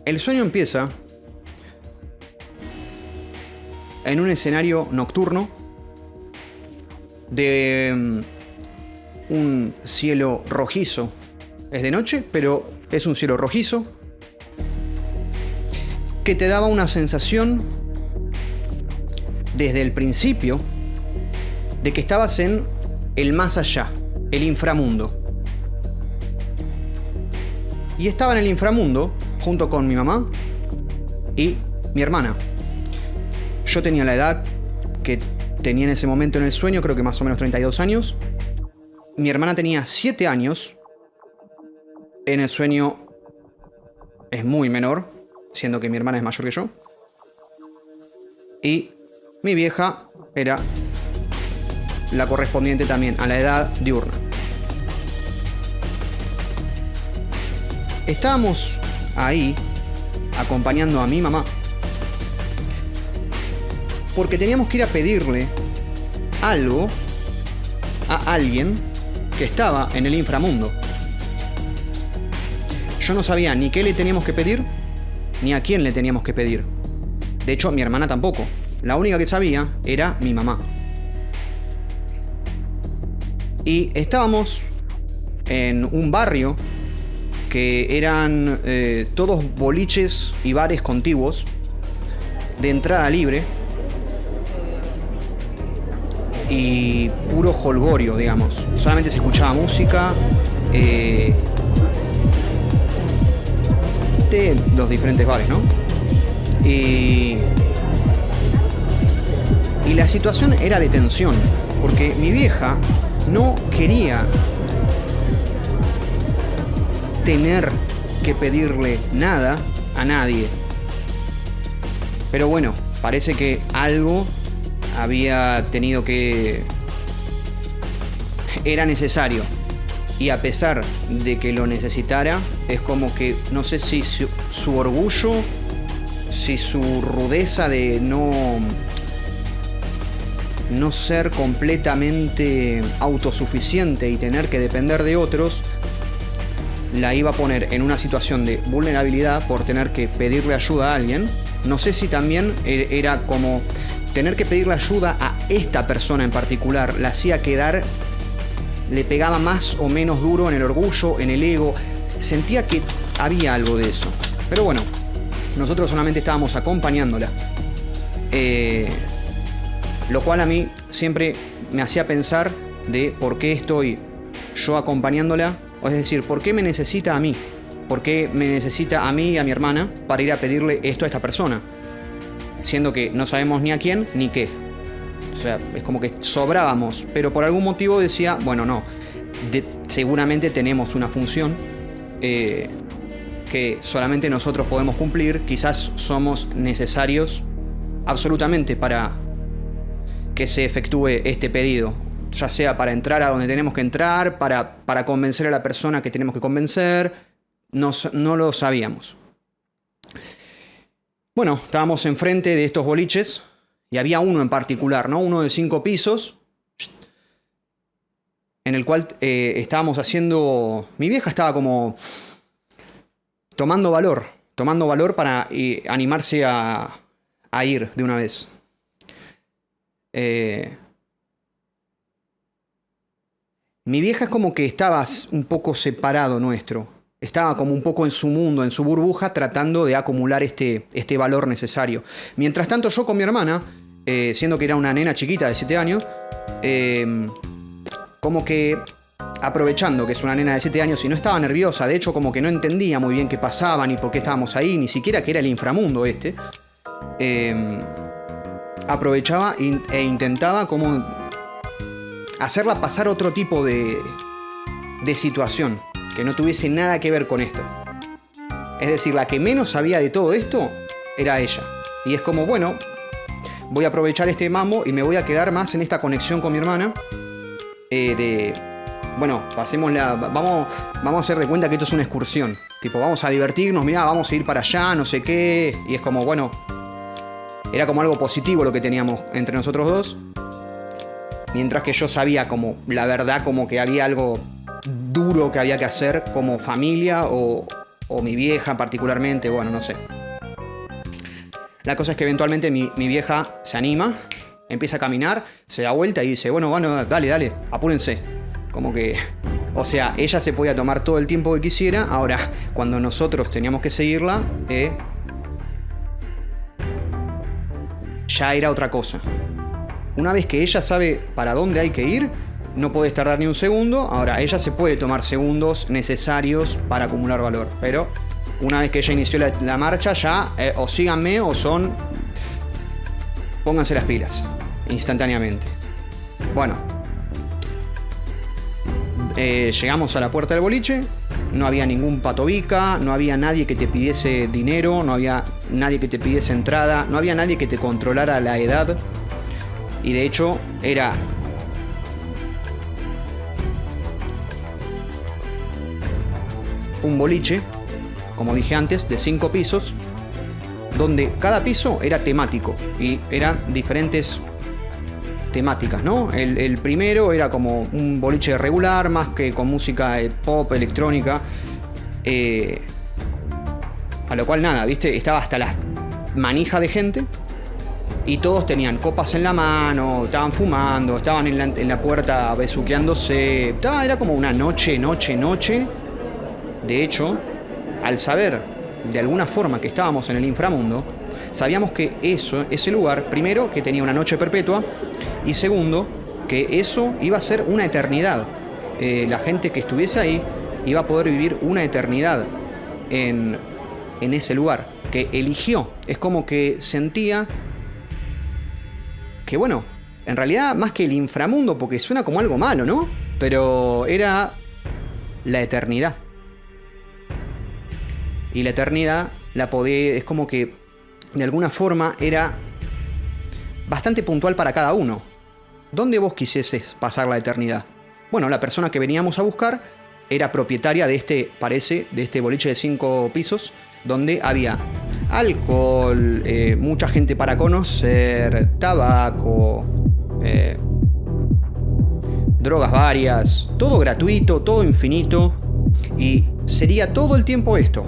El sueño empieza en un escenario nocturno de un cielo rojizo. Es de noche, pero es un cielo rojizo que te daba una sensación desde el principio de que estabas en el más allá, el inframundo. Y estaba en el inframundo junto con mi mamá y mi hermana. Yo tenía la edad que tenía en ese momento en el sueño, creo que más o menos 32 años. Mi hermana tenía 7 años. En el sueño es muy menor, siendo que mi hermana es mayor que yo. Y mi vieja era la correspondiente también a la edad diurna. Estábamos ahí acompañando a mi mamá porque teníamos que ir a pedirle algo a alguien que estaba en el inframundo. Yo no sabía ni qué le teníamos que pedir, ni a quién le teníamos que pedir. De hecho, mi hermana tampoco. La única que sabía era mi mamá. Y estábamos en un barrio que eran todos boliches y bares contiguos de entrada libre y puro jolgorio, digamos. Solamente se escuchaba música de los diferentes bares, ¿no? Y la situación era de tensión, porque mi vieja no quería tener que pedirle nada a nadie. Pero bueno, parece que algo había tenido que... era necesario. Y a pesar de que lo necesitara, es como que no sé si su orgullo, si su rudeza de no ser completamente autosuficiente y tener que depender de otros, la iba a poner en una situación de vulnerabilidad por tener que pedirle ayuda a alguien. No sé si también era como tener que pedirle ayuda a esta persona en particular, la hacía quedar, le pegaba más o menos duro en el orgullo, en el ego. Sentía que había algo de eso. Pero bueno, nosotros solamente estábamos acompañándola. Lo cual a mí siempre me hacía pensar de por qué estoy yo acompañándola. Es decir, ¿por qué me necesita a mí? ¿Por qué me necesita a mí y a mi hermana para ir a pedirle esto a esta persona? Siendo que no sabemos ni a quién ni qué. O sea, es como que sobrábamos. Pero por algún motivo decía, bueno, no. Seguramente tenemos una función que solamente nosotros podemos cumplir. Quizás somos necesarios absolutamente para que se efectúe este pedido. Ya sea para entrar a donde tenemos que entrar, para convencer a la persona que tenemos que convencer. No lo sabíamos. Bueno, estábamos enfrente de estos boliches y había uno en particular, ¿no? Uno de 5 pisos, en el cual estábamos haciendo... Mi vieja estaba como tomando valor para animarse a ir de una vez. Mi vieja es como que estaba un poco separado nuestro. Estaba como un poco en su mundo, en su burbuja, tratando de acumular este valor necesario. Mientras tanto, yo con mi hermana, siendo que era una nena chiquita de 7 años, como que aprovechando que es una nena de 7 años y no estaba nerviosa, de hecho como que no entendía muy bien qué pasaba, ni por qué estábamos ahí, ni siquiera que era el inframundo aprovechaba e intentaba como hacerla pasar otro tipo de situación que no tuviese nada que ver con esto. Es decir, la que menos sabía de todo esto era ella. Y es como, bueno, voy a aprovechar este mambo y me voy a quedar más en esta conexión con mi hermana. Bueno, pasémosla, vamos a hacer de cuenta que esto es una excursión. Tipo, vamos a divertirnos, mirá, vamos a ir para allá, no sé qué. Y es como, bueno, era como algo positivo lo que teníamos entre nosotros dos. Mientras que yo sabía como, la verdad, como que había algo duro que había que hacer como familia o o mi vieja particularmente, bueno, no sé. La cosa es que eventualmente mi vieja se anima, empieza a caminar, se da vuelta y dice, bueno, dale, apúrense. Como que, o sea, ella se podía tomar todo el tiempo que quisiera. Ahora, cuando nosotros teníamos que seguirla, ya era otra cosa. Una vez que ella sabe para dónde hay que ir, no podés tardar ni un segundo. Ahora, ella se puede tomar segundos necesarios para acumular valor, pero una vez que ella inició la marcha, ya o síganme o pónganse las pilas instantáneamente. Bueno, llegamos a la puerta del boliche. No había ningún patobica, no había nadie que te pidiese dinero, no había nadie que te pidiese entrada, no había nadie que te controlara la edad. Y de hecho era un boliche, como dije antes, de 5 pisos, donde cada piso era temático y eran diferentes temáticas, ¿no? El primero era como un boliche regular, más que con música pop, electrónica, a lo cual nada, ¿viste? Estaba hasta la manija de gente y todos tenían copas en la mano, estaban fumando, estaban en la puerta besuqueándose. Era como una noche. De hecho, al saber de alguna forma que estábamos en el inframundo, sabíamos que ese lugar, primero, que tenía una noche perpetua, y segundo, que eso iba a ser una eternidad. La gente que estuviese ahí iba a poder vivir una eternidad en ese lugar que eligió. Es como que sentía que, bueno, en realidad más que el inframundo, porque suena como algo malo, ¿no? Pero era la eternidad. Y la eternidad es como que de alguna forma era bastante puntual para cada uno. ¿Dónde vos quisieses pasar la eternidad? Bueno, la persona que veníamos a buscar era propietaria de este boliche de 5 pisos, donde había alcohol, mucha gente para conocer, tabaco, drogas varias, todo gratuito, todo infinito. Y sería todo el tiempo esto.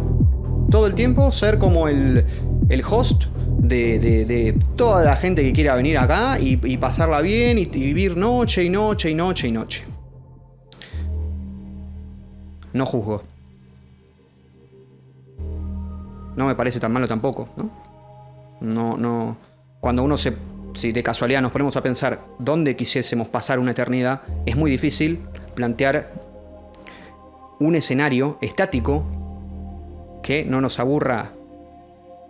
Todo el tiempo ser como el host de toda la gente que quiera venir acá y pasarla bien y vivir noche y noche. No juzgo. No me parece tan malo tampoco, ¿no? No. Cuando si de casualidad nos ponemos a pensar dónde quisiésemos pasar una eternidad, es muy difícil plantear un escenario estático que no nos aburra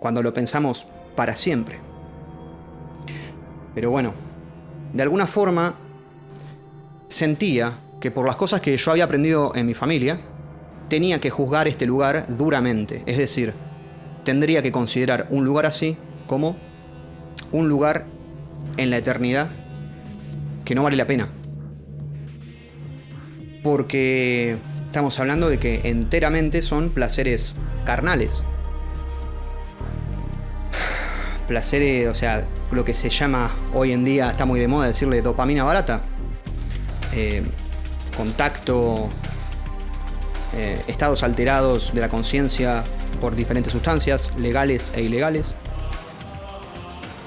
cuando lo pensamos para siempre. Pero bueno, de alguna forma sentía que por las cosas que yo había aprendido en mi familia, tenía que juzgar este lugar duramente. Es decir, tendría que considerar un lugar así como un lugar en la eternidad que no vale la pena. Porque estamos hablando de que enteramente son placeres carnales. Placeres, o sea, lo que se llama hoy en día, está muy de moda decirle dopamina barata. Contacto, estados alterados de la conciencia por diferentes sustancias, legales e ilegales.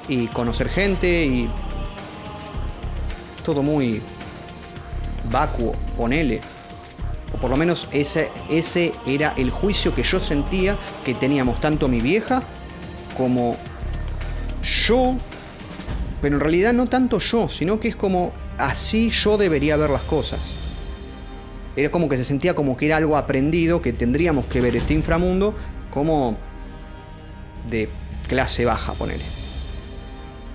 Y conocer gente y todo muy vacuo, ponele. O por lo menos ese era el juicio que yo sentía que teníamos tanto mi vieja como yo. Pero en realidad no tanto yo, sino que es como así yo debería ver las cosas. Era como que se sentía como que era algo aprendido, que tendríamos que ver este inframundo como de clase baja, ponele.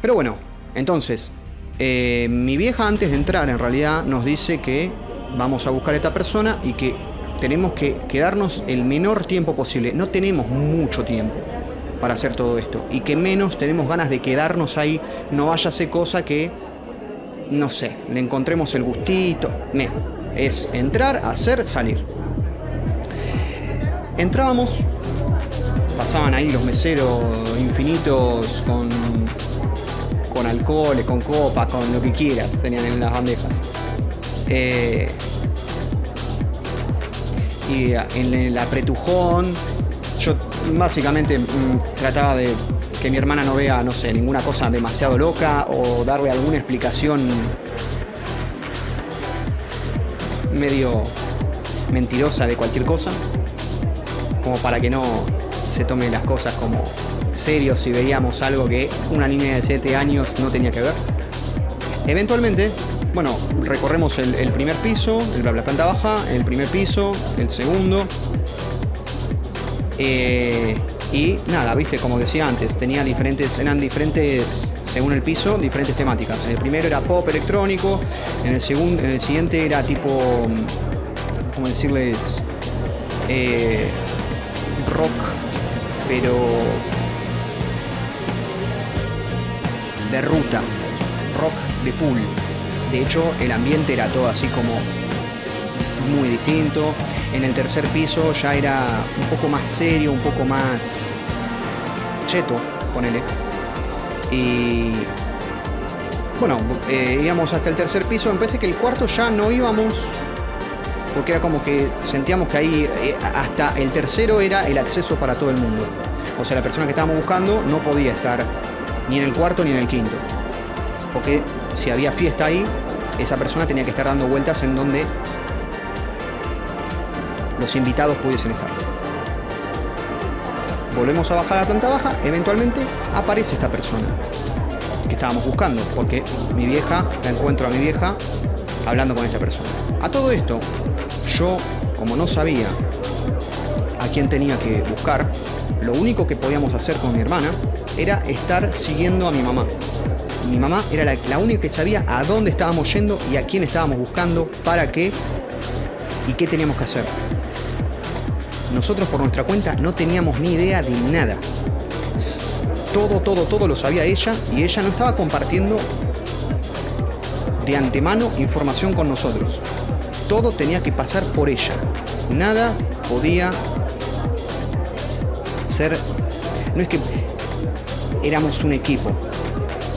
Pero bueno, entonces, mi vieja antes de entrar en realidad nos dice que vamos a buscar a esta persona y que tenemos que quedarnos el menor tiempo posible. No tenemos mucho tiempo para hacer todo esto. Y que menos tenemos ganas de quedarnos ahí. No vaya a ser cosa que, no sé, le encontremos el gustito. Es entrar, hacer, salir. Entrábamos, pasaban ahí los meseros infinitos con alcoholes, con copas, con lo que quieras, tenían en las bandejas. Y en el apretujón, Yo básicamente trataba de que mi hermana no vea, no sé, ninguna cosa demasiado loca o darle alguna explicación medio mentirosa de cualquier cosa, como para que no se tomen las cosas como serio si veíamos algo que una niña de 7 años no tenía que ver. Eventualmente, bueno, recorremos el primer piso, la planta baja, el primer piso, el segundo. Y nada, viste, como decía antes, eran diferentes, según el piso, diferentes temáticas. El primero era pop electrónico, en el siguiente era tipo, ¿cómo decirles? Rock, pero de ruta, rock de pool. De hecho, el ambiente era todo así como muy distinto. En el tercer piso ya era un poco más serio, un poco más cheto, ponele. Y bueno, íbamos hasta el tercer piso. Me parece que el cuarto ya no íbamos, porque era como que sentíamos que ahí hasta el tercero era el acceso para todo el mundo. O sea, la persona que estábamos buscando no podía estar ni en el cuarto ni en el quinto, porque si había fiesta ahí, esa persona tenía que estar dando vueltas en donde los invitados pudiesen estar. Volvemos a bajar a la planta baja. Eventualmente aparece esta persona que estábamos buscando, porque la encuentro a mi vieja hablando con esta persona. A todo esto, yo, como no sabía a quién tenía que buscar, lo único que podíamos hacer con mi hermana era estar siguiendo a mi mamá. Mi mamá era la única que sabía a dónde estábamos yendo y a quién estábamos buscando, para qué y qué teníamos que hacer. Nosotros por nuestra cuenta no teníamos ni idea de nada. Todo lo sabía ella, y ella no estaba compartiendo de antemano información con nosotros. Todo tenía que pasar por ella. Nada podía ser... No es que éramos un equipo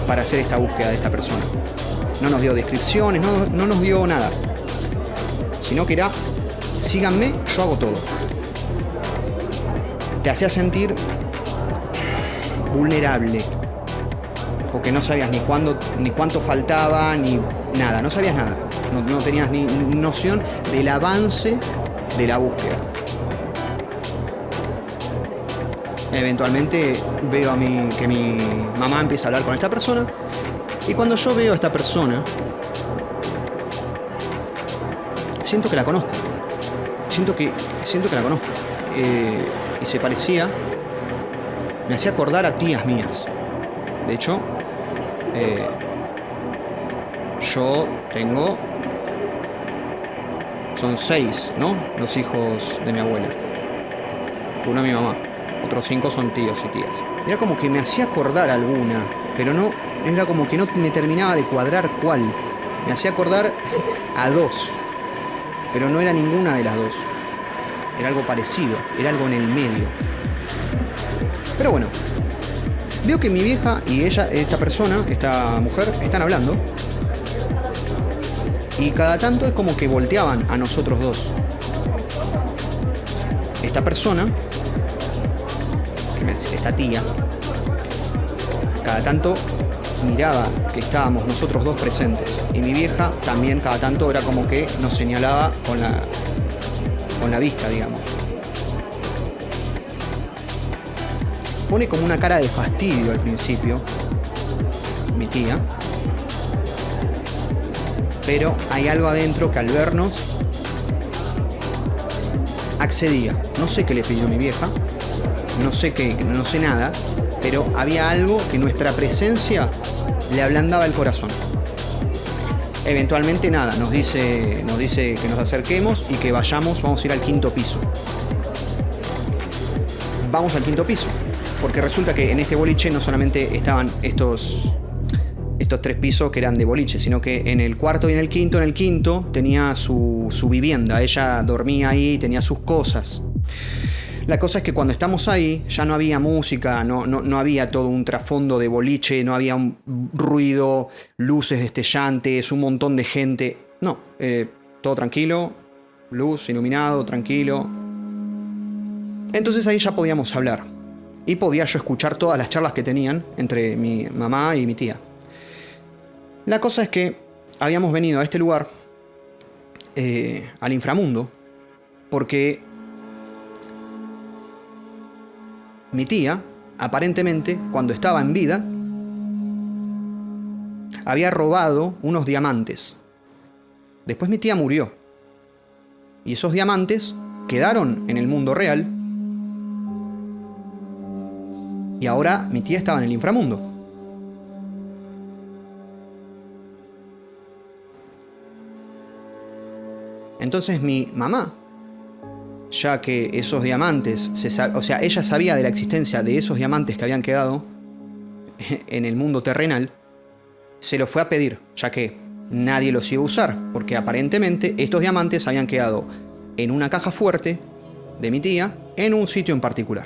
para hacer esta búsqueda de esta persona. No nos dio descripciones, no nos dio nada. Sino que era, síganme, yo hago todo. Te hacía sentir vulnerable, porque no sabías ni cuánto faltaba, ni nada, no sabías nada. No tenías ni noción del avance de la búsqueda. Eventualmente veo que mi mamá empieza a hablar con esta persona, y cuando yo veo a esta persona, siento que la conozco. Siento que la conozco. Y se parecía, me hacía acordar a tías mías. De hecho, yo tengo, son 6, ¿no?, los hijos de mi abuela. Uno mi mamá, otros 5 son tíos y tías. Era como que me hacía acordar alguna, pero no, era como que no me terminaba de cuadrar cuál. Me hacía acordar a 2, pero no era ninguna de las 2. Era algo parecido, era algo en el medio. Pero bueno, veo que mi vieja y esta mujer, están hablando. Y cada tanto es como que volteaban a nosotros dos. Esta persona, esta tía, cada tanto miraba que estábamos nosotros dos presentes. Y mi vieja también cada tanto era como que nos señalaba con la vista, digamos. Pone como una cara de fastidio al principio, mi tía. Pero hay algo adentro que al vernos accedía. No sé qué le pidió mi vieja, no sé nada, pero había algo que nuestra presencia le ablandaba el corazón. Eventualmente nada, nos dice que nos acerquemos y que vamos a ir al 5.º piso. Vamos al 5.º piso, porque resulta que en este boliche no solamente estaban estos 3 pisos que eran de boliche, sino que en el 4.º y en el quinto tenía su vivienda. Ella dormía ahí, tenía sus cosas. La cosa es que cuando estamos ahí ya no había música, no había todo un trasfondo de boliche, no había un ruido, luces destellantes, un montón de gente. No, todo tranquilo, luz, iluminado, tranquilo. Entonces ahí ya podíamos hablar. Y podía yo escuchar todas las charlas que tenían entre mi mamá y mi tía. La cosa es que habíamos venido a este lugar, al inframundo, porque mi tía, aparentemente, cuando estaba en vida, había robado unos diamantes. Después mi tía murió. Y esos diamantes quedaron en el mundo real. Y ahora mi tía estaba en el inframundo. Entonces mi mamá, ya que esos diamantes, ella sabía de la existencia de esos diamantes que habían quedado en el mundo terrenal, se los fue a pedir, ya que nadie los iba a usar, porque aparentemente estos diamantes habían quedado en una caja fuerte de mi tía, en un sitio en particular.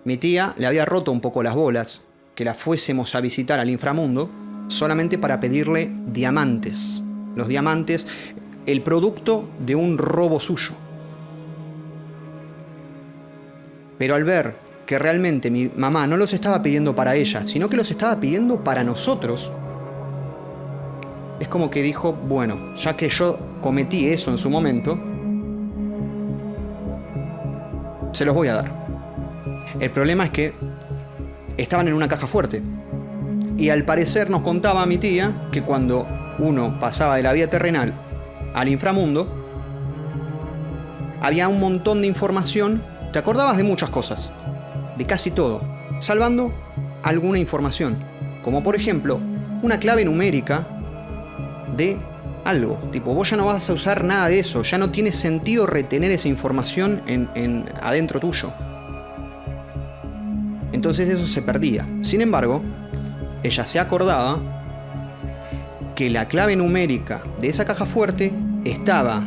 Mi tía le había roto un poco las bolas que la fuésemos a visitar al inframundo solamente para pedirle diamantes. Los diamantes, el producto de un robo suyo. Pero al ver que realmente mi mamá no los estaba pidiendo para ella, sino que los estaba pidiendo para nosotros, es como que dijo, bueno, ya que yo cometí eso en su momento, se los voy a dar. El problema es que estaban en una caja fuerte. Y al parecer nos contaba mi tía que cuando uno pasaba de la vida terrenal al inframundo, había un montón de información. Te acordabas de muchas cosas, de casi todo, salvando alguna información. Como por ejemplo, una clave numérica de algo. Tipo, vos ya no vas a usar nada de eso. Ya no tiene sentido retener esa información adentro tuyo. Entonces eso se perdía. Sin embargo, ella se acordaba que la clave numérica de esa caja fuerte estaba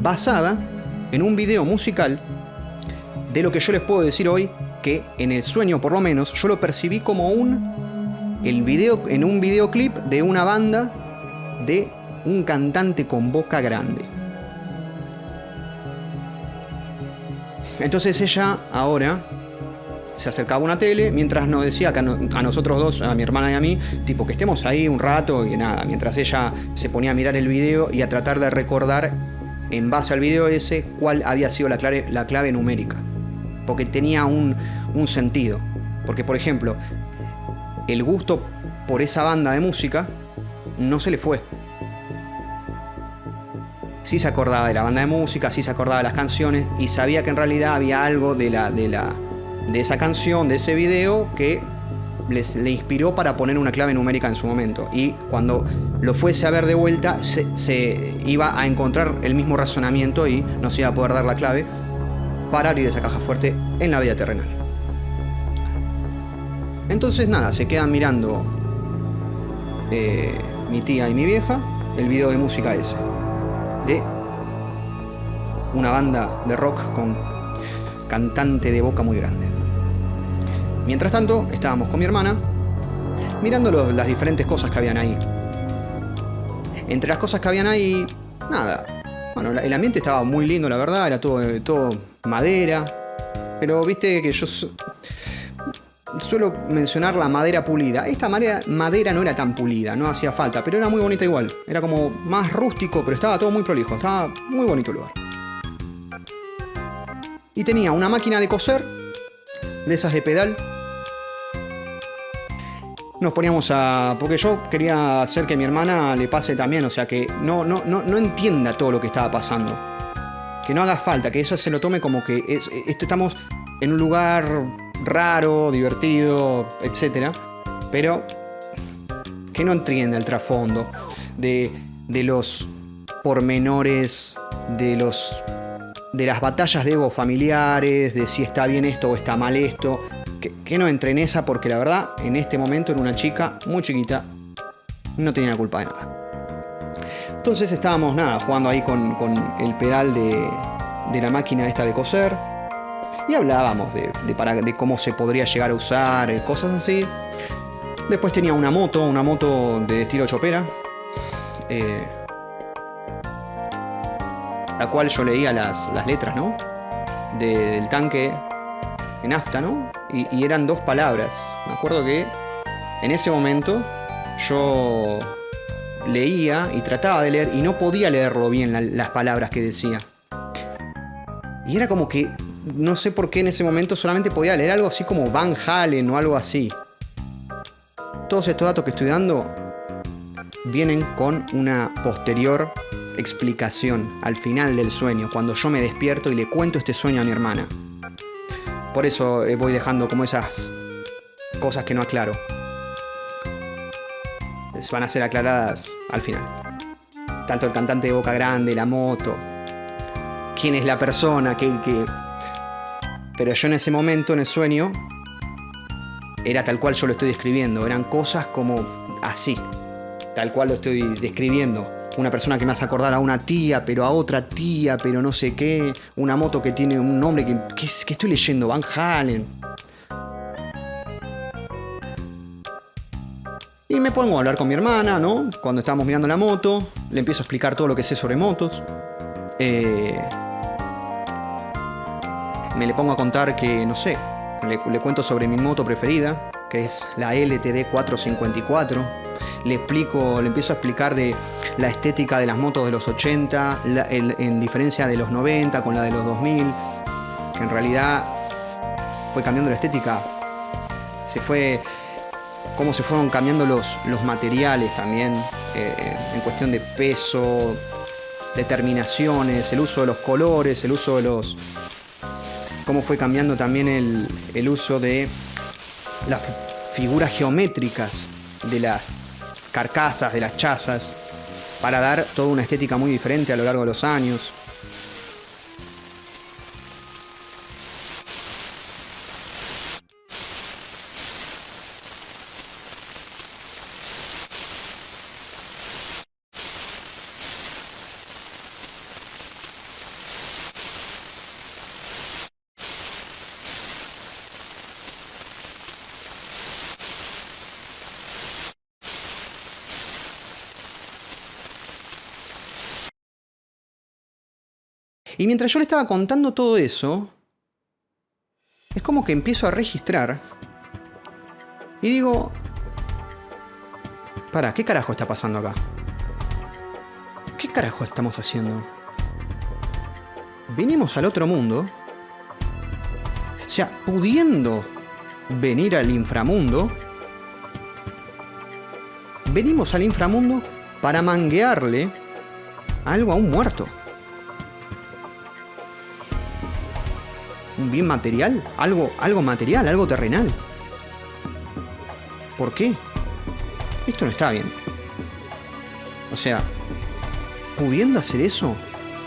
basada en un video musical de lo que yo les puedo decir hoy, que en el sueño por lo menos yo lo percibí como un videoclip de una banda de un cantante con boca grande. Entonces ella ahora se acercaba a una tele mientras nos decía que a nosotros dos, a mi hermana y a mí, tipo que estemos ahí un rato y nada, mientras ella se ponía a mirar el video y a tratar de recordar en base al video ese cuál había sido la clave numérica, porque tenía un sentido. Porque por ejemplo, el gusto por esa banda de música no se le fue. Sí se acordaba de la banda de música, sí se acordaba de las canciones y sabía que en realidad había algo de esa canción, de ese video, que le inspiró para poner una clave numérica en su momento. Y cuando lo fuese a ver de vuelta, se iba a encontrar el mismo razonamiento y nos iba a poder dar la clave para abrir esa caja fuerte en la vida terrenal. Entonces nada, se quedan mirando mi tía y mi vieja el video de música ese, de una banda de rock con cantante de boca muy grande. Mientras tanto, estábamos con mi hermana mirando las diferentes cosas que habían ahí. Entre las cosas que habían ahí, nada. Bueno, el ambiente estaba muy lindo, la verdad, era todo madera. Pero viste que yo suelo mencionar la madera pulida. Esta madera no era tan pulida, no hacía falta, pero era muy bonita igual. Era como más rústico, pero estaba todo muy prolijo, estaba muy bonito el lugar. Y tenía una máquina de coser, de esas de pedal. Nos poníamos porque yo quería hacer que mi hermana le pase también, o sea, que no entienda todo lo que estaba pasando. Que no haga falta, que eso se lo tome como que estamos en un lugar raro, divertido, etc. Pero que no entienda el trasfondo de los pormenores, de las batallas de ego familiares, de si está bien esto o está mal esto. Que no entre en esa, porque la verdad, en este momento era una chica muy chiquita, no tenía la culpa de nada. Entonces estábamos jugando ahí con el pedal de la máquina esta de coser, y hablábamos de cómo se podría llegar a usar, cosas así. Después tenía una moto de estilo chopera, la cual yo leía las letras, ¿no? del tanque de nafta, ¿no? Y eran 2 palabras. Me acuerdo que en ese momento yo leía y trataba de leer y no podía leerlo bien las palabras que decía. Y era como que, no sé por qué en ese momento solamente podía leer algo así como Van Halen o algo así. Todos estos datos que estoy dando vienen con una posterior explicación al final del sueño, cuando yo me despierto y le cuento este sueño a mi hermana. Por eso voy dejando como esas cosas que no aclaro. Van a ser aclaradas al final. Tanto el cantante de Boca Grande, la moto, quién es la persona, Pero yo en ese momento, en el sueño, era tal cual yo lo estoy describiendo. Eran cosas como así, tal cual lo estoy describiendo. Una persona que me hace acordar a una tía, pero a otra tía, pero no sé qué. Una moto que tiene un nombre que estoy leyendo, Van Halen. Y me pongo a hablar con mi hermana, ¿no? Cuando estábamos mirando la moto, le empiezo a explicar todo lo que sé sobre motos. Me le pongo a contar que, no sé, le cuento sobre mi moto preferida, que es la LTD 454. Le empiezo a explicar de la estética de las motos de los 80, en diferencia de los 90 con la de los 2000, que en realidad fue cambiando la estética. Cómo se fueron cambiando los materiales también, en cuestión de peso, de terminaciones, el uso de los colores, el uso de los... Cómo fue cambiando también el uso de las figuras geométricas de las carcasas, de las chazas, para dar toda una estética muy diferente a lo largo de los años. Y mientras yo le estaba contando todo eso, es como que empiezo a registrar y digo, pará, ¿qué carajo está pasando acá? ¿Qué carajo estamos haciendo? Venimos al otro mundo, o sea, pudiendo venir al inframundo, venimos al inframundo para manguearle algo a un muerto. ¿Un bien material? Algo material, algo terrenal. ¿Por qué? Esto no está bien. O sea, pudiendo hacer eso,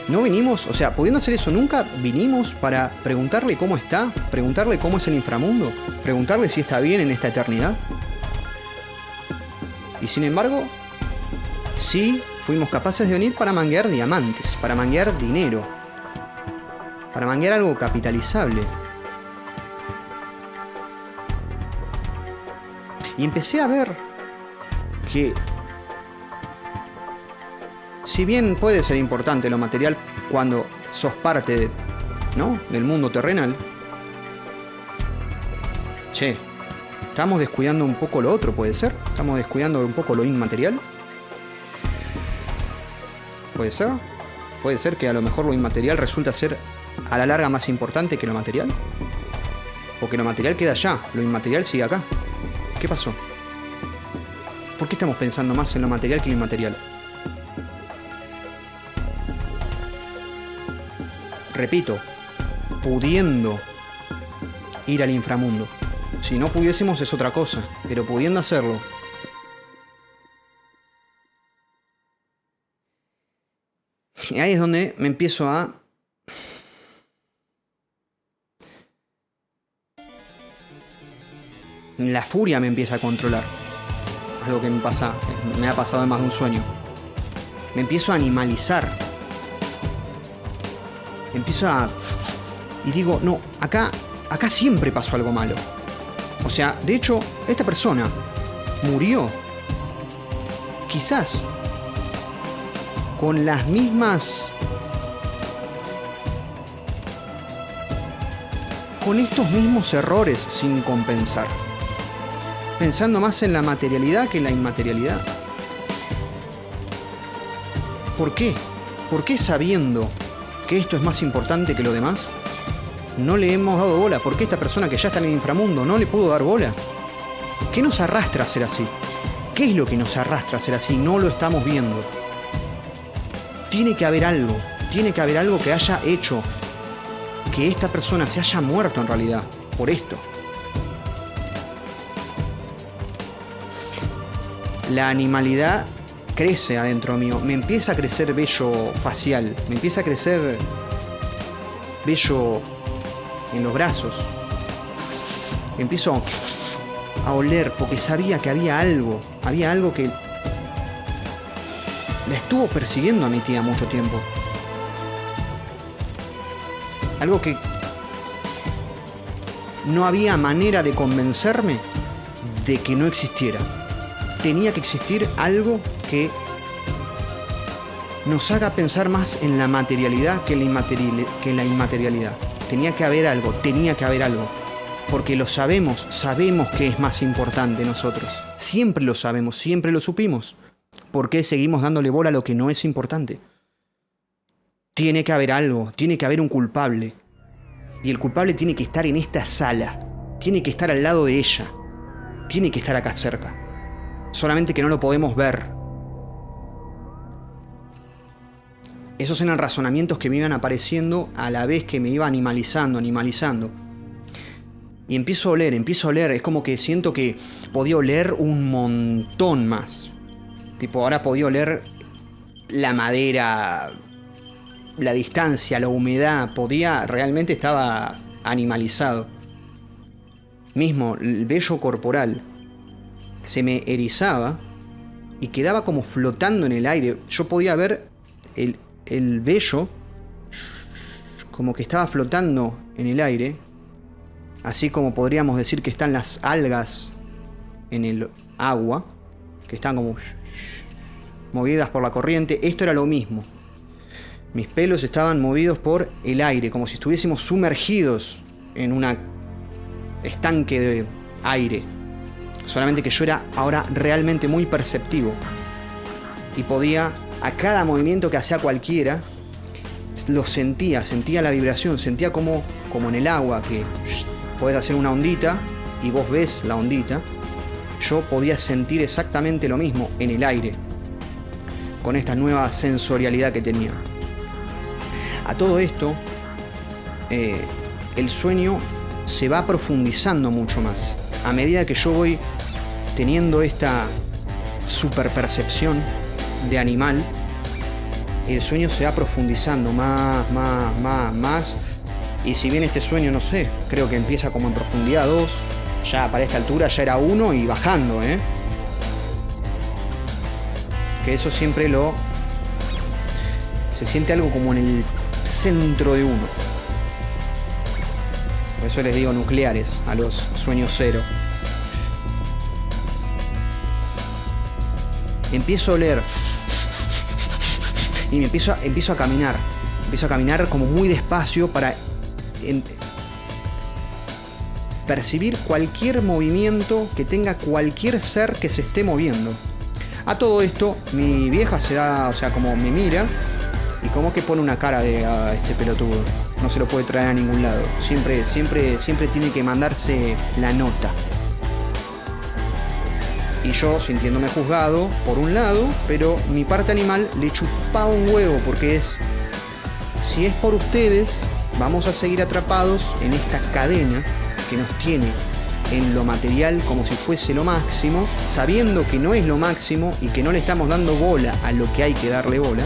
no venimos, o sea, pudiendo hacer eso, nunca vinimos para preguntarle cómo está, preguntarle cómo es el inframundo, preguntarle si está bien en esta eternidad. Y sin embargo, sí fuimos capaces de venir para manguear diamantes, para manguear dinero, para manguear algo capitalizable. Y empecé a ver que, si bien puede ser importante lo material cuando sos parte ¿no? del mundo terrenal, estamos descuidando un poco lo otro, ¿puede ser? ¿Estamos descuidando un poco lo inmaterial? ¿Puede ser? ¿Puede ser que a lo mejor lo inmaterial resulta ser a la larga más importante que lo material? ¿O que lo material queda allá, lo inmaterial sigue acá? ¿Qué pasó? ¿Por qué estamos pensando más en lo material que en lo inmaterial? Repito, pudiendo ir al inframundo. Si no pudiésemos es otra cosa, pero pudiendo hacerlo. Y ahí es donde me empiezo a... La furia me empieza a controlar. Algo que me ha pasado en más de un sueño. Me empiezo a animalizar. Y digo, no, acá siempre pasó algo malo. O sea, de hecho, esta persona murió. Quizás con las mismas con estos mismos errores sin compensar. Pensando más en la materialidad que en la inmaterialidad. ¿Por qué? ¿Por qué sabiendo que esto es más importante que lo demás, no le hemos dado bola? ¿Por qué esta persona que ya está en el inframundo no le pudo dar bola? ¿Qué nos arrastra a ser así? ¿Qué es lo que nos arrastra a ser así? No lo estamos viendo. Tiene que haber algo que haya hecho que esta persona se haya muerto en realidad por esto. La animalidad crece adentro mío, me empieza a crecer vello facial, me empieza a crecer vello en los brazos. Empiezo a oler porque sabía que había algo que la estuvo persiguiendo a mi tía mucho tiempo. Algo que no había manera de convencerme de que no existiera. Tenía que existir algo que nos haga pensar más en la materialidad que en la inmaterialidad. Tenía que haber algo. Porque lo sabemos que es más importante nosotros. Siempre lo sabemos, siempre lo supimos. ¿Por qué seguimos dándole bola a lo que no es importante? Tiene que haber algo, tiene que haber un culpable. Y el culpable tiene que estar en esta sala. Tiene que estar al lado de ella. Tiene que estar acá cerca. Solamente que no lo podemos ver. Esos eran razonamientos que me iban apareciendo a la vez que me iba animalizando. Y empiezo a oler. Es como que siento que podía oler un montón más. Tipo, ahora podía oler la madera, la distancia, la humedad. Realmente estaba animalizado. Mismo, el vello corporal se me erizaba y quedaba como flotando en el aire. Yo podía ver el vello como que estaba flotando en el aire. Así como podríamos decir que están las algas en el agua, que están como movidas por la corriente. Esto era lo mismo. Mis pelos estaban movidos por el aire, como si estuviésemos sumergidos en un estanque de aire. Solamente que yo era ahora realmente muy perceptivo. Y podía, a cada movimiento que hacía cualquiera, lo sentía la vibración, sentía como en el agua, que podés hacer una ondita y vos ves la ondita. Yo podía sentir exactamente lo mismo en el aire, con esta nueva sensorialidad que tenía. A todo esto, el sueño se va profundizando mucho más. A medida que yo voy teniendo esta superpercepción de animal, el sueño se va profundizando más. Y si bien este sueño, no sé, creo que empieza como en profundidad 2, ya para esta altura ya era 1 y bajando, Que eso siempre se siente algo como en el centro de uno. Por eso les digo nucleares a los sueños 0. Empiezo a oler y empiezo a caminar. Empiezo a caminar como muy despacio para percibir cualquier movimiento que tenga cualquier ser que se esté moviendo. A todo esto, mi vieja se da, como me mira y como que pone una cara de este pelotudo. No se lo puede traer a ningún lado. Siempre tiene que mandarse la nota. Y yo sintiéndome juzgado por un lado, pero mi parte animal le chupaba un huevo porque si es por ustedes, vamos a seguir atrapados en esta cadena que nos tiene en lo material como si fuese lo máximo, sabiendo que no es lo máximo y que no le estamos dando bola a lo que hay que darle bola.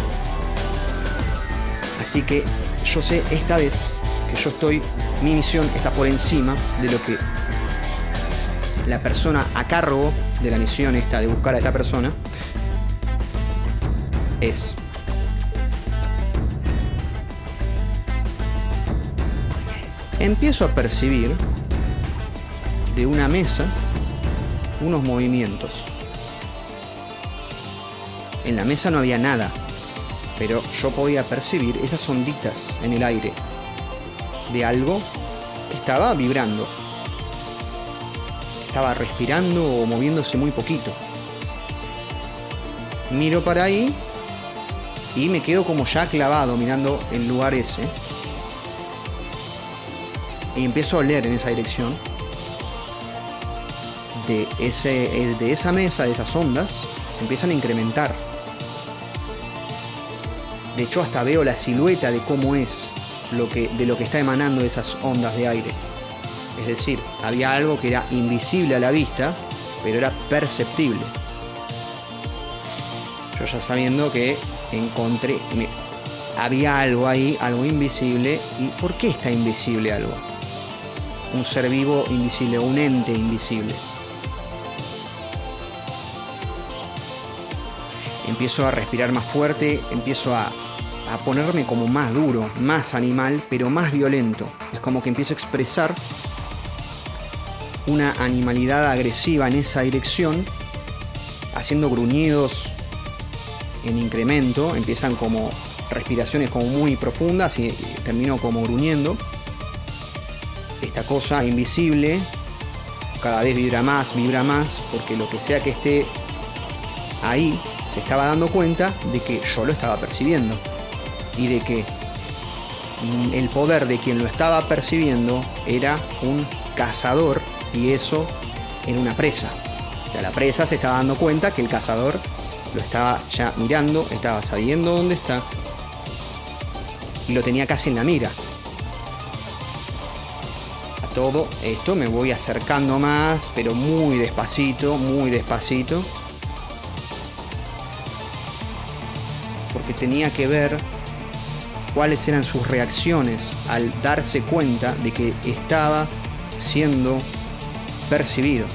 Así que yo sé esta vez que mi misión está por encima de lo que la persona a cargo de la misión esta de buscar a esta persona es. Empiezo a percibir de una mesa unos movimientos. En la mesa no había nada, pero yo podía percibir esas onditas en el aire de algo que estaba vibrando. Estaba respirando o moviéndose muy poquito. Miro para ahí y me quedo como ya clavado mirando el lugar ese. Y empiezo a oler en esa dirección. De esa mesa, de esas ondas, se empiezan a incrementar. De hecho, hasta veo la silueta de cómo es de lo que está emanando de esas ondas de aire. Es decir, había algo que era invisible a la vista, pero era perceptible. Yo ya sabiendo que había algo ahí, algo invisible. ¿Y por qué está invisible algo? Un ser vivo invisible, un ente invisible. Empiezo a respirar más fuerte, empiezo a ponerme como más duro, más animal, pero más violento. Es como que empiezo a expresar una animalidad agresiva en esa dirección, haciendo gruñidos en incremento. Empiezan como respiraciones como muy profundas y termino como gruñendo. Esta cosa invisible cada vez vibra más, porque lo que sea que esté ahí se estaba dando cuenta de que yo lo estaba percibiendo y de que el poder de quien lo estaba percibiendo era un cazador, y eso era una presa. O sea, la presa se estaba dando cuenta que el cazador lo estaba ya mirando, estaba sabiendo dónde está y lo tenía casi en la mira. A todo esto me voy acercando más, pero muy despacito, porque tenía que ver cuáles eran sus reacciones al darse cuenta de que estaba siendo percibido.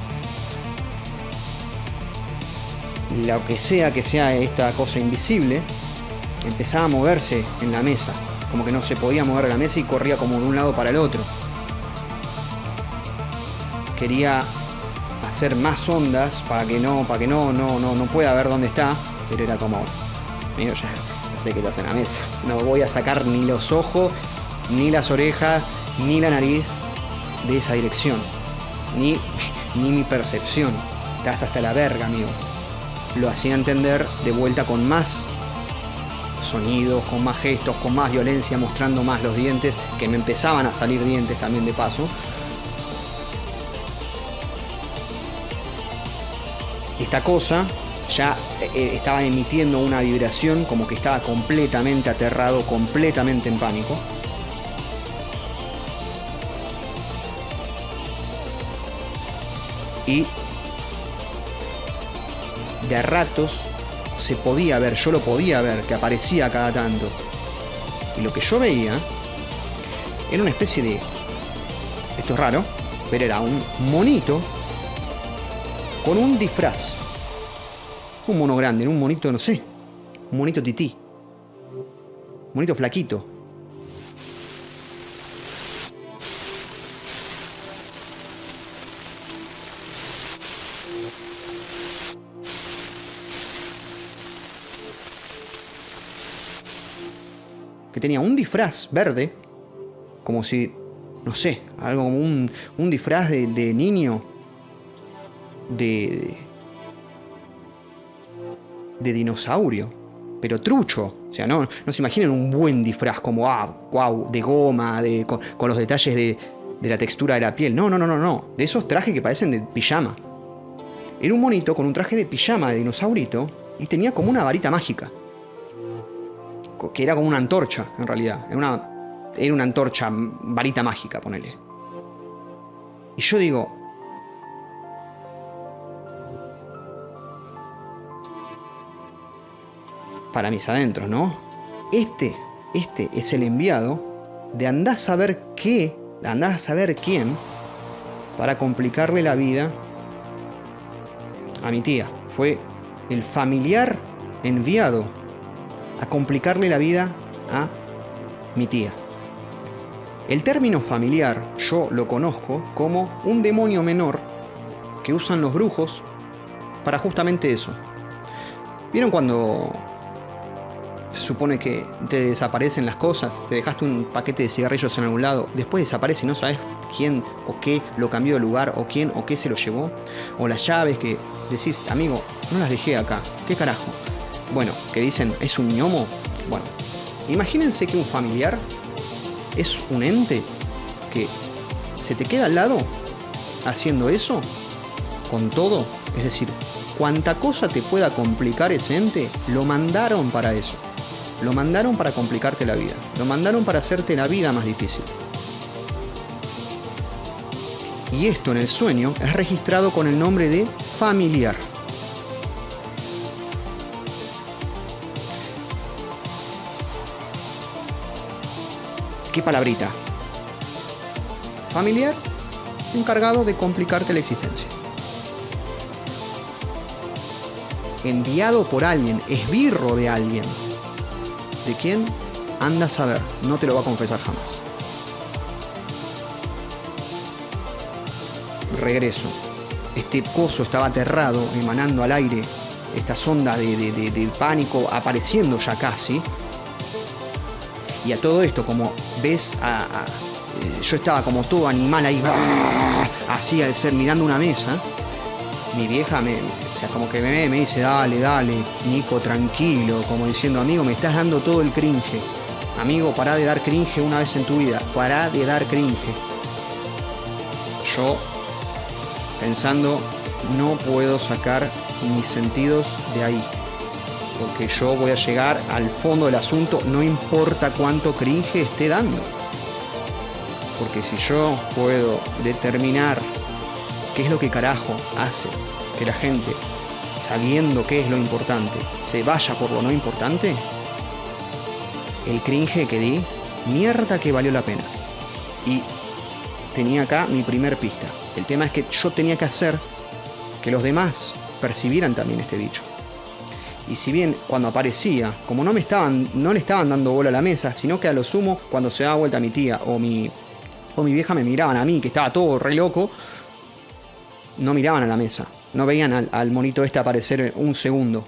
Lo que sea esta cosa invisible empezaba a moverse en la mesa, como que no se podía mover la mesa y corría como de un lado para el otro. Quería hacer más ondas para que no pueda ver dónde está, pero era como, mío, ya sé que estás en la mesa, no voy a sacar ni los ojos, ni las orejas, ni la nariz de esa dirección, ni mi percepción. Estás hasta la verga, amigo. Lo hacía entender de vuelta con más sonidos, con más gestos, con más violencia, mostrando más los dientes, que me empezaban a salir dientes también de paso. Esta cosa ya estaba emitiendo una vibración como que estaba completamente aterrado, completamente en pánico. Y de ratos se podía ver, yo lo podía ver, que aparecía cada tanto. Y lo que yo veía era una especie de... Esto es raro, pero era un monito con un disfraz. Un mono grande, un monito, no sé. Un monito tití. Un monito flaquito. Que tenía un disfraz verde, como si, no sé, algo como un disfraz de niño, de dinosaurio, pero trucho. O sea, no se imaginen un buen disfraz como, wow, de goma, con los detalles de la textura de la piel. No. De esos trajes que parecen de pijama. Era un monito con un traje de pijama de dinosaurito y tenía como una varita mágica. Que era como una antorcha, en realidad. Era una antorcha, varita mágica, ponele. Y yo digo... Para mis adentros, ¿no? Este es el enviado de andar a saber qué, andar a saber quién, para complicarle la vida a mi tía. Fue el familiar enviado a complicarle la vida a mi tía. El término familiar yo lo conozco como un demonio menor que usan los brujos para justamente eso. ¿Vieron cuando se supone que te desaparecen las cosas, te dejaste un paquete de cigarrillos en algún lado, después desaparece y no sabes quién o qué lo cambió de lugar, o quién o qué se lo llevó, o las llaves que decís, amigo, no las dejé acá, ¿qué carajo? Bueno, que dicen, ¿es un gnomo? Bueno, imagínense que un familiar es un ente que se te queda al lado haciendo eso con todo, es decir, cuanta cosa te pueda complicar ese ente, lo mandaron para eso. Lo mandaron para complicarte la vida. Lo mandaron para hacerte la vida más difícil. Y esto en el sueño es registrado con el nombre de familiar. ¿Qué palabrita? Familiar, encargado de complicarte la existencia. Enviado por alguien, esbirro de alguien. ¿De quién? Anda a saber, no te lo va a confesar jamás. Regreso. Este coso estaba aterrado, emanando al aire estas ondas de pánico, apareciendo ya casi. Y a todo esto, como ves, yo estaba como todo animal ahí, así al ser mirando una mesa. Mi vieja como que me dice, dale, Nico, tranquilo, como diciendo, amigo, me estás dando todo el cringe. Amigo, pará de dar cringe una vez en tu vida, pará de dar cringe. Yo, pensando, no puedo sacar mis sentidos de ahí, porque yo voy a llegar al fondo del asunto, no importa cuánto cringe esté dando. Porque si yo puedo determinar qué es lo que carajo hace que la gente, sabiendo qué es lo importante, se vaya por lo no importante, el cringe que di, mierda que valió la pena. Y tenía acá mi primer pista. El tema es que yo tenía que hacer que los demás percibieran también este bicho. Y si bien cuando aparecía, como no le estaban dando bola a la mesa, sino que a lo sumo, cuando se daba vuelta mi tía o mi vieja me miraban a mí, que estaba todo re loco, no miraban a la mesa, no veían al monito este aparecer un segundo.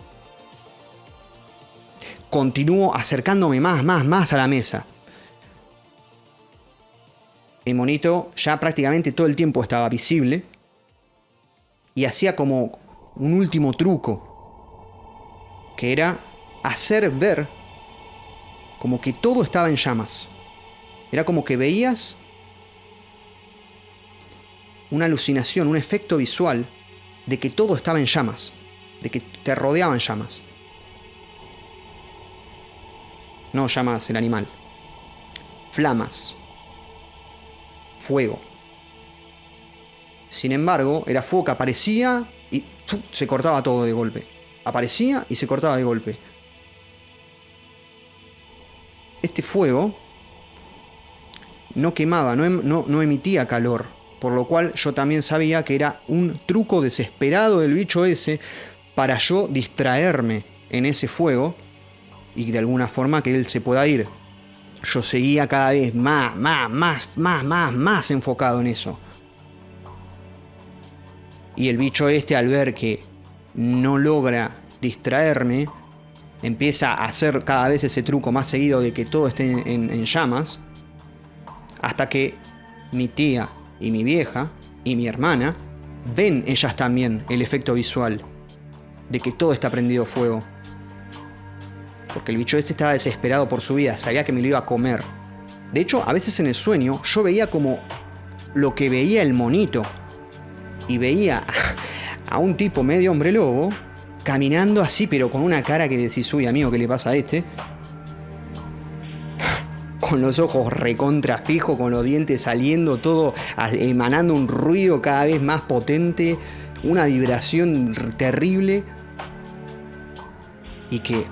Continúo acercándome más a la mesa. El monito ya prácticamente todo el tiempo estaba visible y hacía como un último truco, que era hacer ver como que todo estaba en llamas. Era como que veías una alucinación, un efecto visual de que todo estaba en llamas, de que te rodeaban llamas. No llamas el animal. Flamas. Fuego. Sin embargo, era fuego que aparecía y se cortaba todo de golpe. Aparecía y se cortaba de golpe. Este fuego no quemaba, no emitía calor, por lo cual yo también sabía que era un truco desesperado del bicho ese para yo distraerme en ese fuego y de alguna forma que él se pueda ir. Yo seguía cada vez más enfocado en eso. Y el bicho este, al ver que no logra distraerme, empieza a hacer cada vez ese truco más seguido de que todo esté en llamas, hasta que mi tía y mi vieja y mi hermana ven ellas también el efecto visual de que todo está prendido fuego. Porque el bicho este estaba desesperado por su vida, sabía que me lo iba a comer. De hecho, a veces en el sueño yo veía como lo que veía el monito. Y veía a un tipo medio hombre lobo caminando así, pero con una cara que decís, uy, amigo, ¿qué le pasa a este? Con los ojos recontra fijos, con los dientes saliendo, todo emanando un ruido cada vez más potente, una vibración terrible. Y que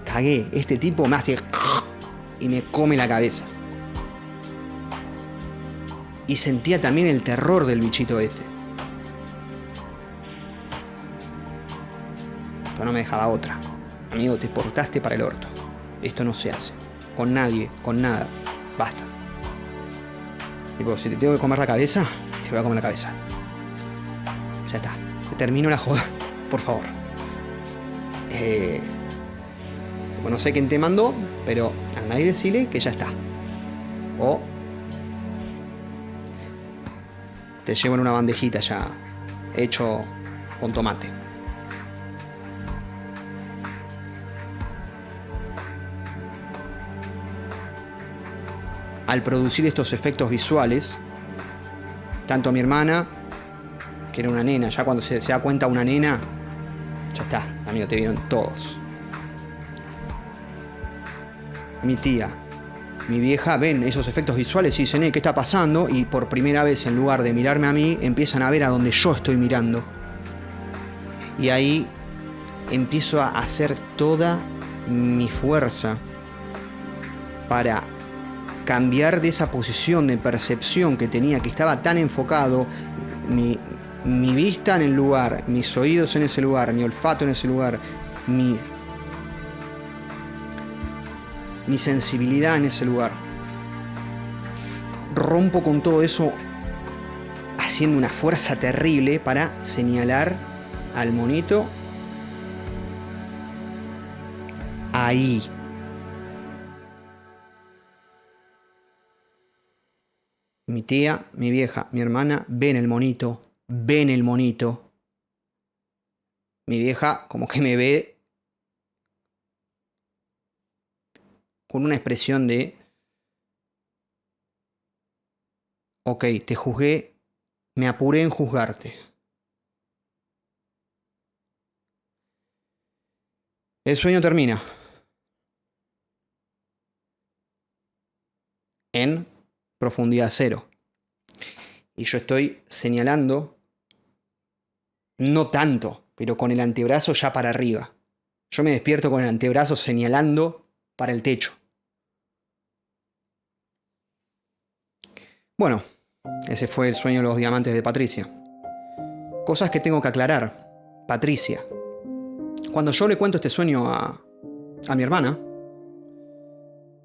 cagué, este tipo me hace y me come la cabeza. Y sentía también el terror del bichito este. Pero no me dejaba otra. Amigo, te portaste para el orto. Esto no se hace. Con nadie, con nada. Basta. Tipo, si te tengo que comer la cabeza, te voy a comer la cabeza. Ya está. Te termino la joda. Por favor. No sé quién te mandó, pero a nadie decirle que ya está. O te llevo en una bandejita ya hecho con tomate. Al producir estos efectos visuales, tanto mi hermana, que era una nena, ya cuando se da cuenta una nena, ya está, amigo, te vieron todos. Mi tía, mi vieja ven esos efectos visuales y dicen, ¿qué está pasando? Y por primera vez, en lugar de mirarme a mí, empiezan a ver a donde yo estoy mirando. Y ahí empiezo a hacer toda mi fuerza para cambiar de esa posición de percepción que tenía, que estaba tan enfocado, mi vista en el lugar, mis oídos en ese lugar, mi olfato en ese lugar, mi sensibilidad en ese lugar. Rompo con todo eso haciendo una fuerza terrible para señalar al monito ahí. Mi tía, mi vieja, mi hermana ven el monito. Mi vieja como que me ve con una expresión de ok, te juzgué, me apuré en juzgarte. El sueño termina en profundidad 0. Y yo estoy señalando, no tanto, pero con el antebrazo ya para arriba. Yo me despierto con el antebrazo señalando para el techo. Bueno, ese fue el sueño de los diamantes de Patricia. Cosas que tengo que aclarar. Patricia. Cuando yo le cuento este sueño a mi hermana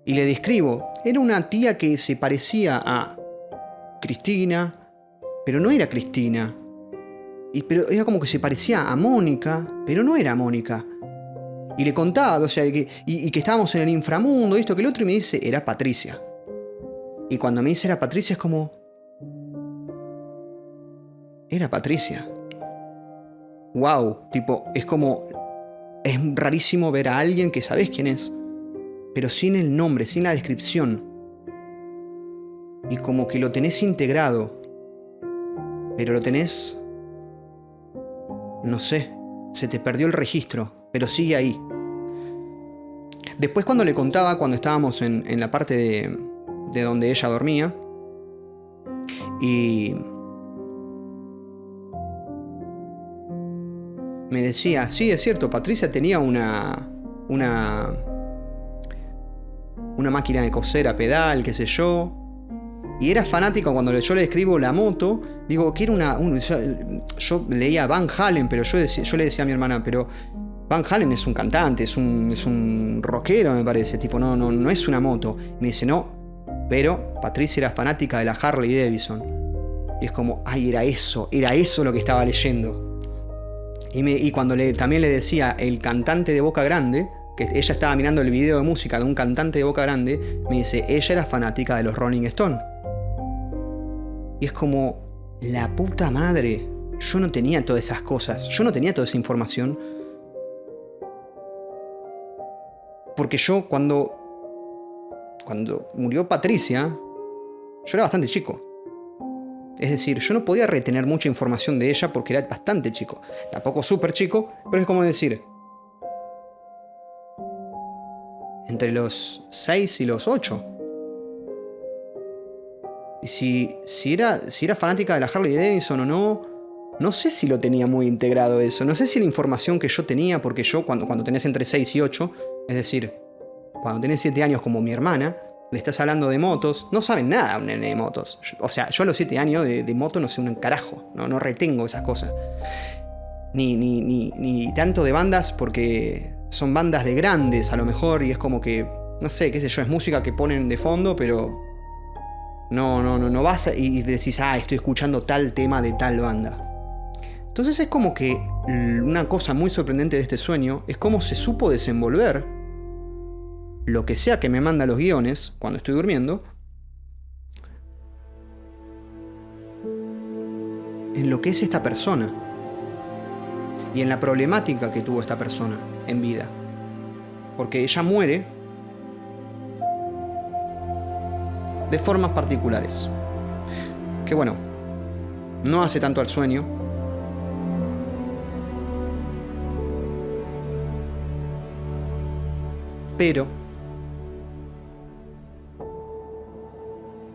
y le describo, era una tía que se parecía a Cristina, pero no era Cristina. Pero era como que se parecía a Mónica, pero no era Mónica. Y le contaba, o sea, que estábamos en el inframundo, esto que el otro, y me dice, era Patricia. Y cuando me dice era Patricia es como... Era Patricia. Wow, tipo, es como... Es rarísimo ver a alguien que sabés quién es, pero sin el nombre, sin la descripción. Y como que lo tenés integrado, pero lo tenés... No sé, se te perdió el registro, pero sigue ahí. Después cuando le contaba, cuando estábamos en la parte de donde ella dormía, y me decía, sí, es cierto, Patricia tenía una máquina de coser a pedal, qué sé yo, y era fanático. Cuando yo le describo la moto, digo que era yo leía Van Halen, pero yo le decía a mi hermana, pero Van Halen es un cantante, es un rockero, me parece, tipo, no es una moto. Y me dice, no, pero Patricia era fanática de la Harley Davidson. Y es como, ay, era eso lo que estaba leyendo. Y cuando también le decía el cantante de Boca Grande, que ella estaba mirando el video de música de un cantante de Boca Grande, me dice, ella era fanática de los Rolling Stones. Y es como, la puta madre, yo no tenía todas esas cosas, yo no tenía toda esa información. Porque yo cuando murió Patricia, yo era bastante chico. Es decir, yo no podía retener mucha información de ella porque era bastante chico. Tampoco súper chico, pero es como decir, entre los 6 y los 8. Y si era fanática de la Harley Davidson o no sé si lo tenía muy integrado eso. No sé si la información que yo tenía, porque yo cuando tenés entre 6 y 8, es decir, cuando tenés 7 años como mi hermana, le estás hablando de motos, no saben nada un nene de motos. O sea, yo a los 7 años de moto no sé un carajo, no retengo esas cosas. Ni tanto de bandas, porque son bandas de grandes a lo mejor, y es como que, no sé, qué sé yo, es música que ponen de fondo, pero no vas y decís, estoy escuchando tal tema de tal banda. Entonces es como que una cosa muy sorprendente de este sueño es cómo se supo desenvolver lo que sea que me manda los guiones cuando estoy durmiendo, en lo que es esta persona y en la problemática que tuvo esta persona en vida. Porque ella muere de formas particulares. Que bueno, no hace tanto al sueño. Pero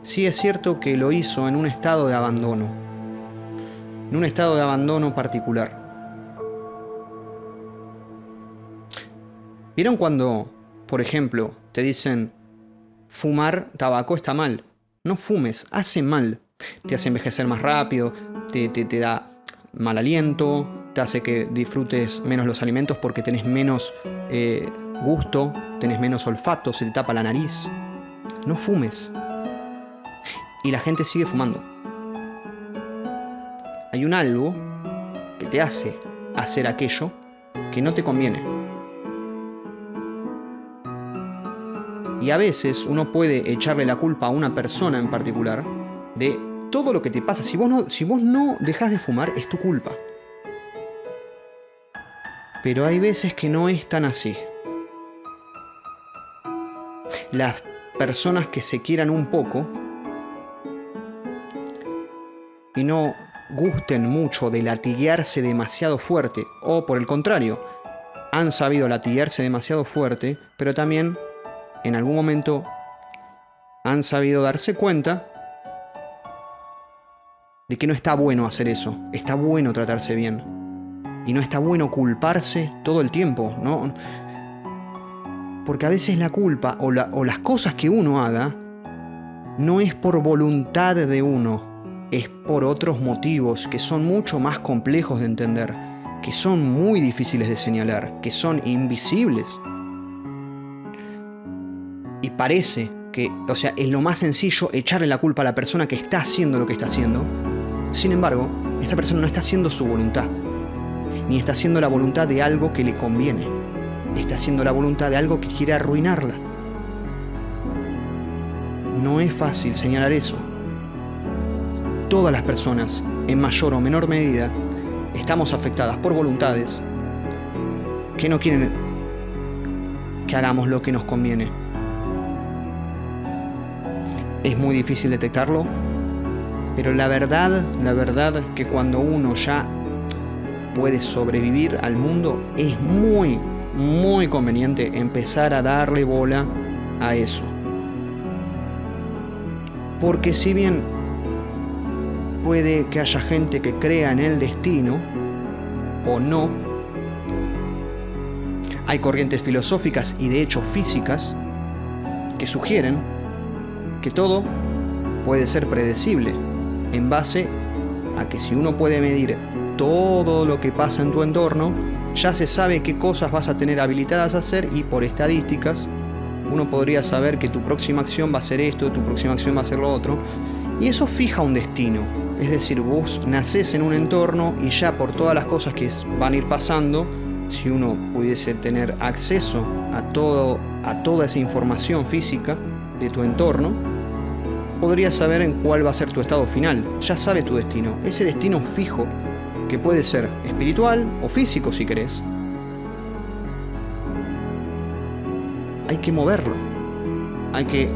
sí es cierto que lo hizo en un estado de abandono. En un estado de abandono particular. ¿Vieron cuando, por ejemplo, te dicen fumar tabaco está mal? No fumes, hace mal. Te hace envejecer más rápido, te da mal aliento, te hace que disfrutes menos los alimentos porque tenés menos gusto, tenés menos olfato, se te tapa la nariz. No fumes. Y la gente sigue fumando. Hay un algo que te hace hacer aquello que no te conviene. Y a veces uno puede echarle la culpa a una persona en particular de todo lo que te pasa. Si vos no dejás de fumar, es tu culpa. Pero hay veces que no es tan así. Las personas que se quieran un poco y no gusten mucho de latiguearse demasiado fuerte, o por el contrario, han sabido latiguearse demasiado fuerte, pero también en algún momento han sabido darse cuenta de que no está bueno hacer eso. Está bueno tratarse bien. Y no está bueno culparse todo el tiempo, ¿no? Porque a veces la culpa o las cosas que uno haga no es por voluntad de uno, es por otros motivos que son mucho más complejos de entender, que son muy difíciles de señalar, que son invisibles. Y parece que, o sea, es lo más sencillo echarle la culpa a la persona que está haciendo lo que está haciendo. Sin embargo, esa persona no está haciendo su voluntad, ni está haciendo la voluntad de algo que le conviene. Está haciendo la voluntad de algo que quiere arruinarla. No es fácil señalar eso. Todas las personas, en mayor o menor medida, estamos afectadas por voluntades que no quieren que hagamos lo que nos conviene. Es muy difícil detectarlo, pero la verdad que cuando uno ya puede sobrevivir al mundo, es muy, muy conveniente empezar a darle bola a eso. Porque si bien puede que haya gente que crea en el destino, o no, hay corrientes filosóficas y de hecho físicas que sugieren que todo puede ser predecible en base a que si uno puede medir todo lo que pasa en tu entorno, ya se sabe qué cosas vas a tener habilitadas a hacer y por estadísticas uno podría saber que tu próxima acción va a ser esto, tu próxima acción va a ser lo otro, y eso fija un destino. Es decir, vos nacés en un entorno y ya por todas las cosas que van a ir pasando, si uno pudiese tener acceso a toda esa información física de tu entorno, podrías saber en cuál va a ser tu estado final. Ya sabe tu destino. Ese destino fijo, que puede ser espiritual o físico si querés, hay que moverlo.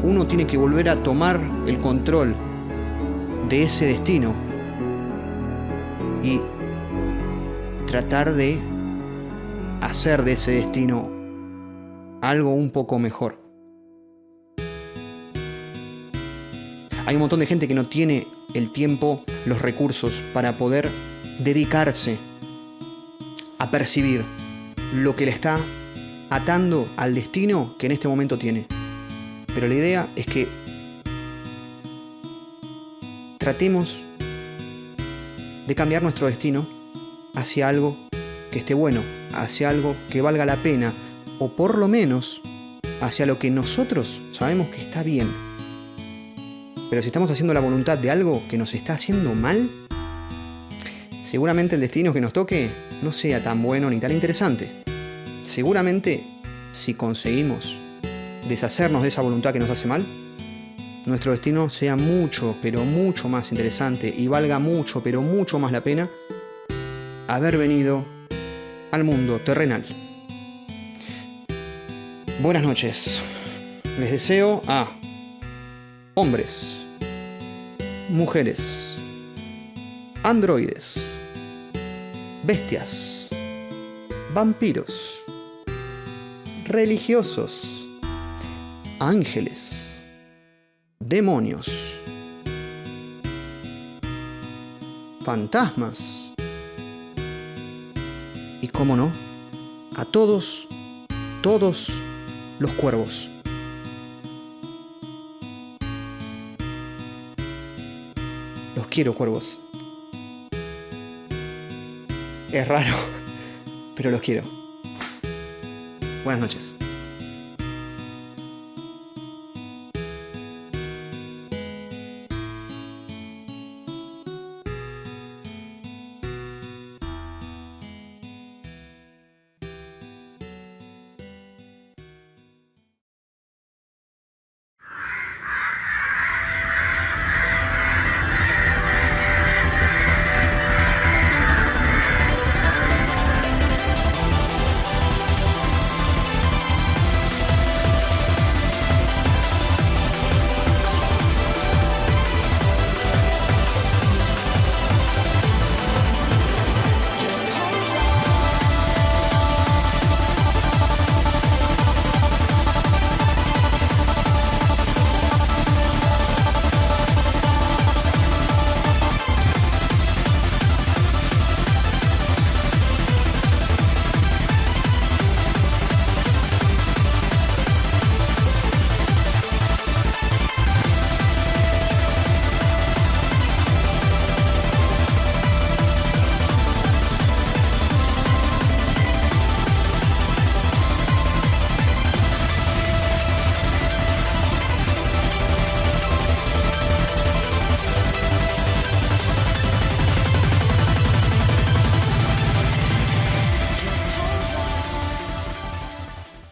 Uno tiene que volver a tomar el control de ese destino y tratar de hacer de ese destino algo un poco mejor. Hay un montón de gente que no tiene el tiempo, los recursos para poder dedicarse a percibir lo que le está atando al destino que en este momento tiene. Pero la idea es que tratemos de cambiar nuestro destino hacia algo que esté bueno, hacia algo que valga la pena, o por lo menos hacia lo que nosotros sabemos que está bien. Pero si estamos haciendo la voluntad de algo que nos está haciendo mal, seguramente el destino que nos toque no sea tan bueno ni tan interesante. Seguramente si conseguimos deshacernos de esa voluntad que nos hace mal, nuestro destino sea mucho, pero mucho más interesante y valga mucho, pero mucho más la pena haber venido al mundo terrenal. Buenas noches. Les deseo a hombres, mujeres, androides, bestias, vampiros, religiosos, ángeles, demonios, fantasmas y, cómo no, a todos los cuervos. Los quiero, cuervos. Es raro, pero los quiero. Buenas noches.